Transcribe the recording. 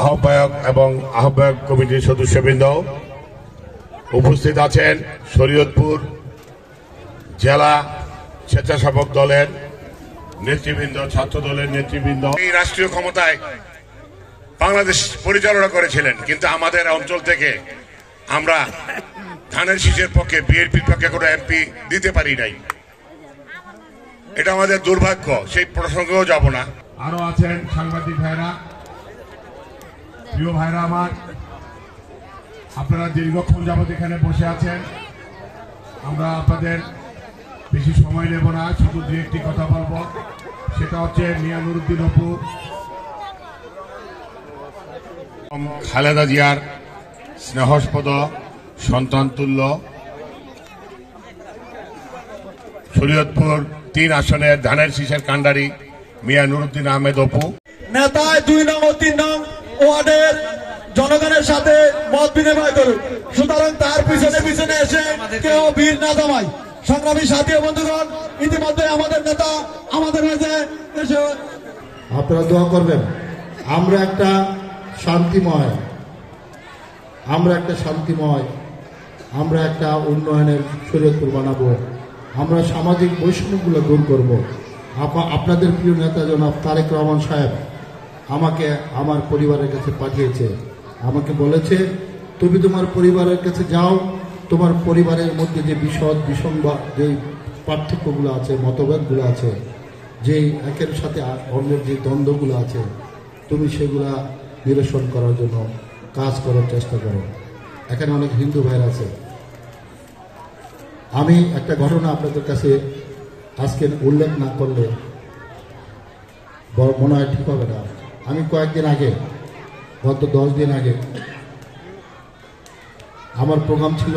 আহ্বায়ক এবং আহ্বায়ক কমিটির সদস্যবৃন্দ উপস্থিত আছেন, শরীয়তপুর জেলা স্বেচ্ছাসেবক দলের নেতৃবৃন্দ, ছাত্র দলের নেতৃবৃন্দ। এই রাষ্ট্রীয় ক্ষমতায় বাংলাদেশ পরিচালনা করেছিলেন, কিন্তু আমাদের অঞ্চল থেকে আমরা ধানের শীষের পক্ষে, বিএনপির পক্ষে কোনো এমপি দিতে পারি নাই। এটা আমাদের দুর্ভাগ্য, সেই প্রসঙ্গেও যাব না। আরো আছেন সাংবাদিক ভাইরা, প্রিয় ভাইরা আমার, আপনারা দীর্ঘক্ষণ যাবত এখানে বসে আছেন। আমরা আপনাদের বেশি সময় নেব না, শুধু দু একটি কথা বলবো। সেটা হচ্ছে মিয়া নুরুদ্দিন অপু খালেদা জিয়ার স্নেহস্পদ সন্তান তুল্য, শরীয়তপুর ৩ আসনের ধানের শীষের কান্ডারি মিয়া নুরুদ্দিন আহমেদ অপু নেতা ২ নং ও ৩ নং ওয়ার্ডের জনগণের সাথে মত বিনিময় করুক। সুতরাং তার পিছনে পিছনে এসে কেউ ভিড় না জমায়। সংগ্রামী সাথী ও বন্ধুগণ, ইতিমধ্যে আমাদের নেতা আমাদের মাঝে এসে আপনারা দোয়া করবেন। আমরা একটা শান্তিময় আমরা একটা উন্নয়নের শরীয়তপুর বানাবো। আমরা সামাজিক বৈষম্যগুলো দূর করব। আপনাদের প্রিয় নেতা জনাব তারেক রহমান সাহেব আমাকে আমার পরিবারের কাছে পাঠিয়েছে, আমাকে বলেছে তুমি তোমার পরিবারের কাছে যাও, তোমার পরিবারের মধ্যে যে বিসংবাদ, যে পার্থক্যগুলো আছে, মতভেদগুলো আছে, যে একের সাথে অন্যের যে দ্বন্দ্বগুলো আছে, তুমি সেগুলা নিরসন করার জন্য কাজ করার চেষ্টা করো। এখানে অনেক হিন্দু ভাইরা আছে। আমি একটা ঘটনা আপনাদের কাছে আজকে উল্লেখ না করলে মনে হয় ঠিক হবে না। আমি কয়েকদিন আগে, গত 10 দিন আগে আমার প্রোগ্রাম ছিল